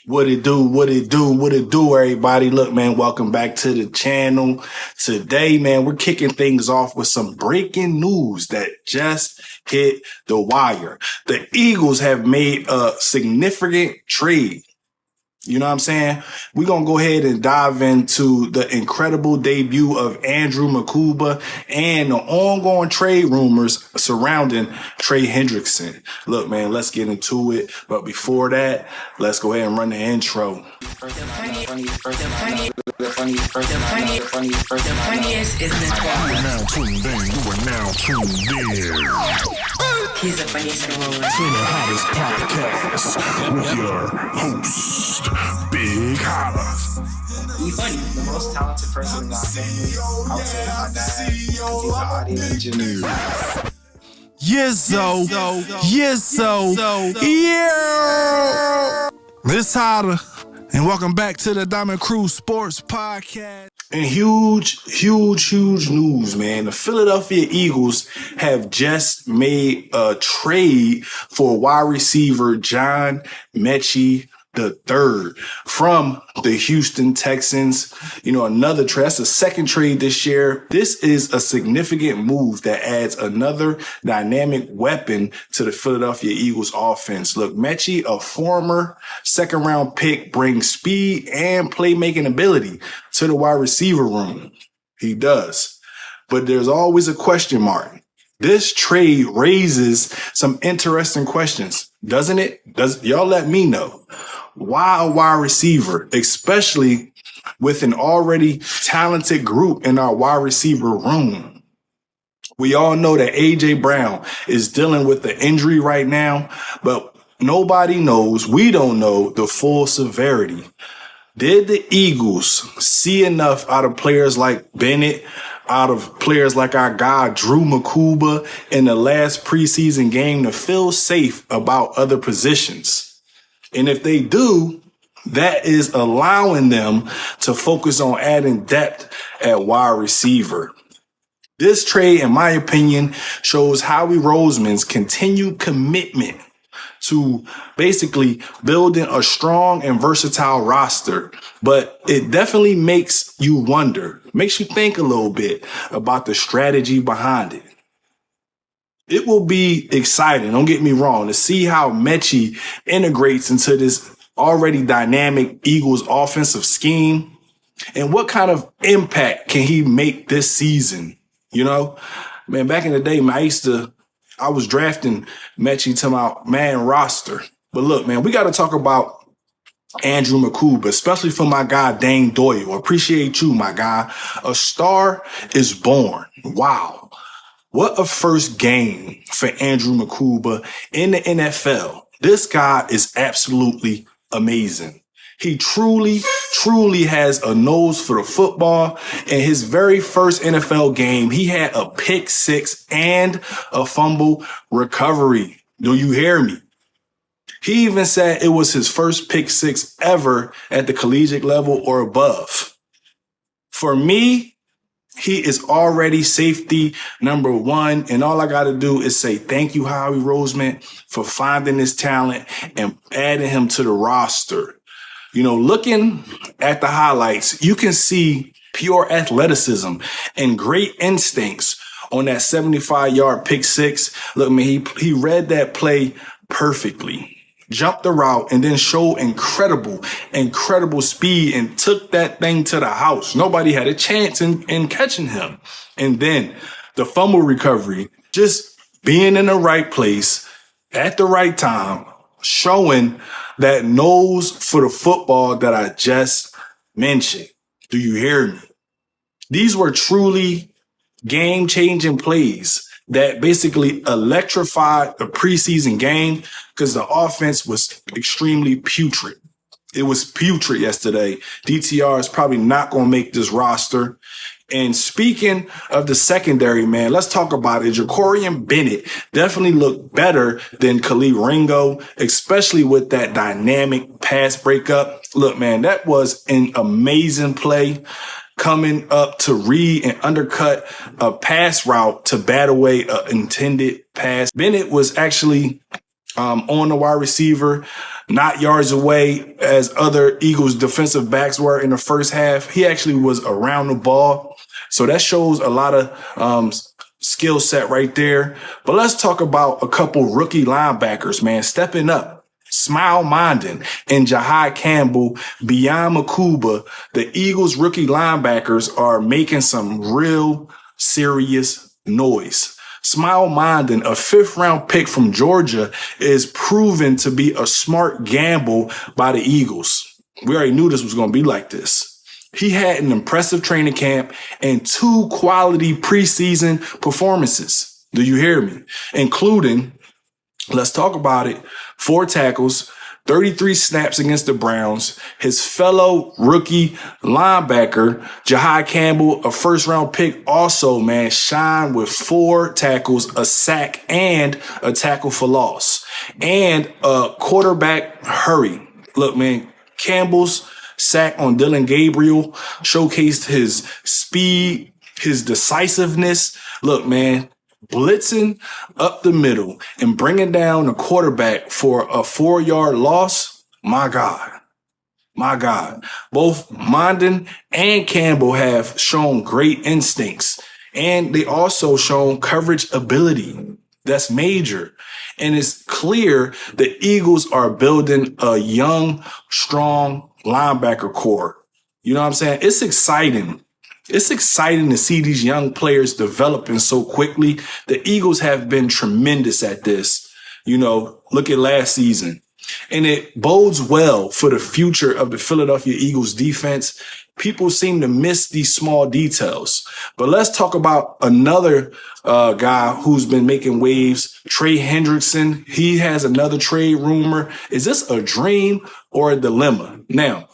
What it do, everybody. Look, man, welcome back to the channel. Today, man, we're kicking things off with some breaking news that just hit the wire. The Eagles have made a significant trade. You know what I'm saying? We're going to go ahead and dive into the incredible debut of Andrew Mukuba and the ongoing trade rumors surrounding Trey Hendrickson. Look, man, let's get into it. But before that, let's go ahead and run the intro. The funniest is the Now tuned in, you are now tuned in. He's the funniest in the world. To the hottest podcast with your host, Big Holla. He's the most talented person in our family outside of my dad. He's an audio engineer. Yeah. This Hotter, and welcome back to the Diamond Cruise Sports Podcast. And huge news, man. The Philadelphia Eagles have just made a trade for wide receiver John Mechie III from the Houston Texans. You know, another trade. That's the second trade this year. This is a significant move that adds another dynamic weapon to the Philadelphia Eagles offense. Look, Mechie, a former second-round pick, brings speed and playmaking ability to the wide receiver room. He does. But there's always a question mark. This trade raises some interesting questions, doesn't it? Y'all let me know. Why a wide receiver, especially with an already talented group in our wide receiver room? We all know that A.J. Brown is dealing with the injury right now, but nobody knows, we don't know the full severity. Did the Eagles see enough out of players like Bennett, out of players like our guy Andrew Mukuba in the last preseason game to feel safe about other positions? And if they do, that is allowing them to focus on adding depth at wide receiver. This trade, in my opinion, shows Howie Roseman's continued commitment to basically building a strong and versatile roster. But it definitely makes you wonder, makes you think a little bit about the strategy behind it. It will be exciting, don't get me wrong, to see how Mechie integrates into this already dynamic Eagles offensive scheme and what kind of impact can he make this season. You know, man, back in the day, man, I was drafting Mechie to my man roster. But look, man, we got to talk about Andrew Mukuba, especially for my guy, Dane Doyle. Appreciate you, my guy. A star is born. Wow. What a first game for Andrew Mukuba in the NFL. This guy is absolutely amazing. He truly has a nose for the football. In his very first NFL game, he had a pick six and a fumble recovery. Do you hear me? He even said it was his first pick six ever at the collegiate level or above. For me, he is already safety number one. And all I got to do is say thank you, Howie Roseman, for finding this talent and adding him to the roster. You know, looking at the highlights, you can see pure athleticism and great instincts on that 75-yard pick six. Look, man, he read that play perfectly. Jumped the route and then showed incredible speed and took that thing to the house. Nobody had a chance in catching him. And then the fumble recovery, just being in the right place at the right time, showing that nose for the football that I just mentioned. Do you hear me? These were truly game-changing plays that basically electrified the preseason game because the offense was extremely putrid. It was putrid yesterday. DTR is probably not going to make this roster. And speaking of the secondary, man, let's talk about it. Jacorian Bennett definitely looked better than Khalid Ringo, especially with that dynamic pass breakup. Look, man, that was an amazing play, coming up to read and undercut a pass route to bat away an intended pass. Bennett was actually on the wide receiver not yards away as other Eagles defensive backs were in the first half. He actually was around the ball. So that shows a lot of skill set right there. But let's talk about a couple rookie linebackers, man, stepping up. Smile Mondin and Jahai Campbell, beyond Mukuba, the Eagles rookie linebackers are making some real serious noise. Smile Mondin, a 5th-round pick from Georgia, is proven to be a smart gamble by the Eagles. We already knew this was going to be like this. He had an impressive training camp and 2 quality preseason performances. Do you hear me? Including, let's talk about it, 4 tackles, 33 snaps against the Browns. His fellow rookie linebacker, Jahai Campbell, a 1st-round pick, also, man, shined with 4 tackles, a sack, and a tackle for loss. And a quarterback hurry. Look, man, Campbell's sack on Dylan Gabriel showcased his speed, his decisiveness. Look, man, blitzing up the middle and bringing down the quarterback for a 4-yard loss. My God. Both Mondin and Campbell have shown great instincts, and they also shown coverage ability. That's major. And it's clear the Eagles are building a young, strong linebacker core. You know what I'm saying? It's exciting. It's exciting to see these young players developing so quickly. The Eagles have been tremendous at this. You know, look at last season. And it bodes well for the future of the Philadelphia Eagles defense. People seem to miss these small details. But let's talk about another guy who's been making waves, Trey Hendrickson. He has another trade rumor. Is this a dream or a dilemma? Now,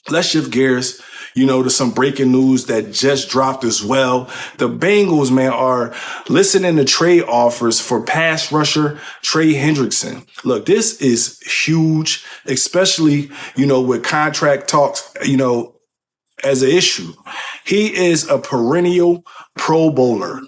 let's shift gears, you know, to some breaking news that just dropped as well. The Bengals, man, are listening to trade offers for pass rusher Trey Hendrickson. Look, this is huge, especially, you know, with contract talks, you know, as an issue. He is a perennial Pro Bowler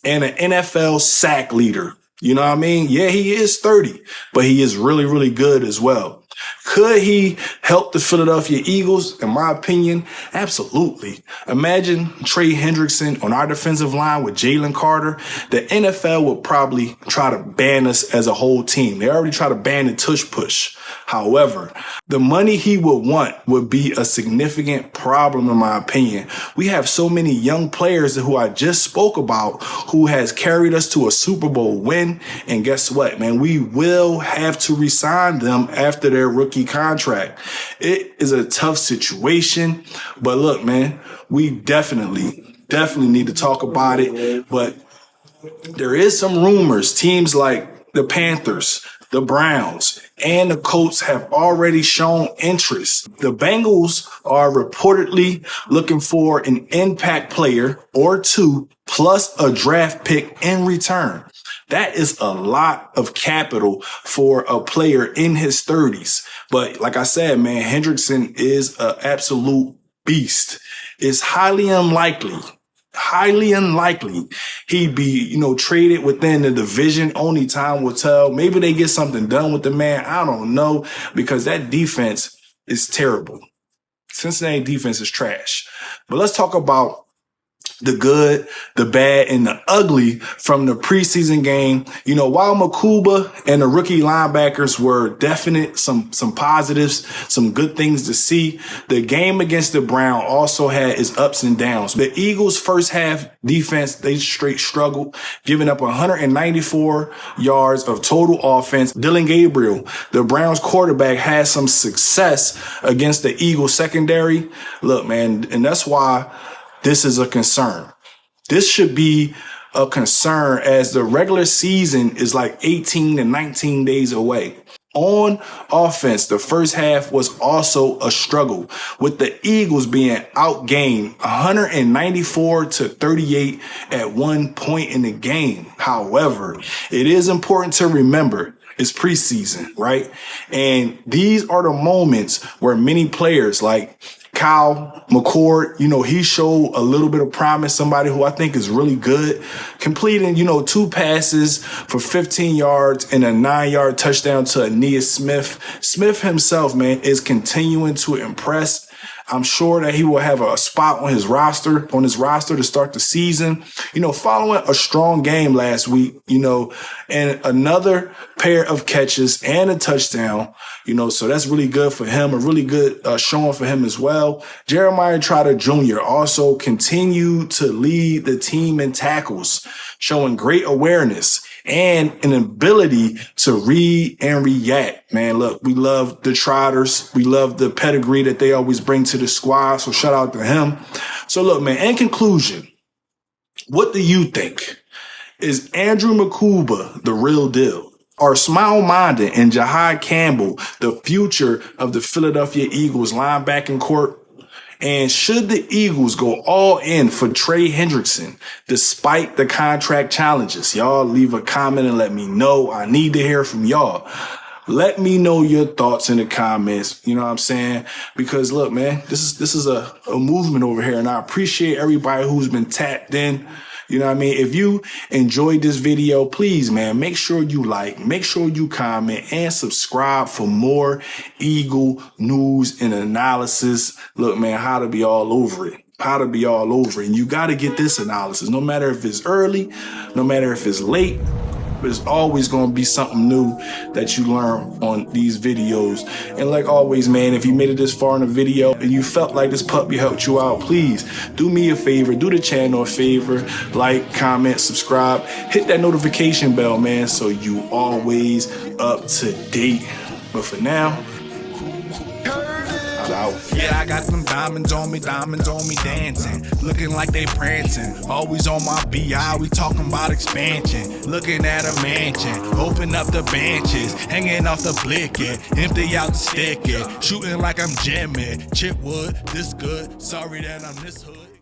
and an NFL sack leader. You know what I mean? Yeah, he is 30, but he is really, really good as well. Could he help the Philadelphia Eagles? In my opinion, absolutely. Imagine Trey Hendrickson on our defensive line with Jalen Carter. The NFL would probably try to ban us as a whole team. They already try to ban the tush push. However, the money he would want would be a significant problem, in my opinion. We have so many young players who I just spoke about who has carried us to a Super Bowl win. And guess what, man? We will have to re-sign them after their rookie contract. It is a tough situation, but look, man, we definitely need to talk about it. But there is some rumors. Teams like the Panthers, the Browns, and the Colts have already shown interest. The Bengals are reportedly looking for an impact player or 2 plus a draft pick in return. That is a lot of capital for a player in his 30s. But like I said, man, Hendrickson is an absolute beast. It's highly unlikely he'd be, you know, traded within the division. Only time will tell. Maybe they get something done with the man. I don't know, because that defense is terrible. Cincinnati defense is trash. But let's talk about the good, the bad, and the ugly from the preseason game. You know, while Mukuba and the rookie linebackers were definite, some positives, some good things to see, the game against the Browns also had its ups and downs. The Eagles' first half defense, they straight struggled, giving up 194 yards of total offense. Dylan Gabriel, the Browns quarterback, had some success against the Eagles secondary. Look, man, and that's why this is a concern. This should be a concern, as the regular season is like 18 to 19 days away. On offense, the first half was also a struggle, with the Eagles being outgained 194 to 38 at one point in the game. However, it is important to remember it's preseason, right? And these are the moments where many players like Kyle McCord, he showed a little bit of promise, somebody who I think is really good, completing, 2 passes for 15 yards and a 9-yard touchdown to Aeneas Smith. Smith himself, man, is continuing to impress. I'm sure that he will have a spot on his roster to start the season. Following a strong game last week, and another pair of catches and a touchdown, so that's really good for him, a really good showing for him as well. Jeremiah Trotter Jr. also continued to lead the team in tackles, showing great awareness and an ability to read and react. Man, look, we love the Trotters. We love the pedigree that they always bring to the squad. So shout out to him. So look, man, in conclusion, what do you think? Is Andrew Mukuba the real deal? Are Smile-Minded and Jahai Campbell the future of the Philadelphia Eagles linebacking corps? And should the Eagles go all in for Trey Hendrickson despite the contract challenges? Y'all leave a comment and let me know. I need to hear from y'all. Let me know your thoughts in the comments. You know what I'm saying? Because look, man, this is a movement over here, and I appreciate everybody who's been tapped in. You know what I mean? If you enjoyed this video, please, man, make sure you like, make sure you comment, and subscribe for more Eagle news and analysis. Look, man, how to be all over it. How to be all over it. And you got to get this analysis, no matter if it's early, no matter if it's late. There's always going to be something new that you learn on these videos. And like always, man, if you made it this far in the video and you felt like this puppy helped you out, please do me a favor, do the channel a favor, like, comment, subscribe, hit that notification bell, man, so you always up to date. But for now, out. Yeah, I got them diamonds on me dancing, looking like they prancing. Always on my BI, we talking about expansion. Looking at a mansion, open up the benches, hanging off the blicky, empty out the sticky, shooting like I'm Jimmy. Chipwood, this good, sorry that I'm this hood.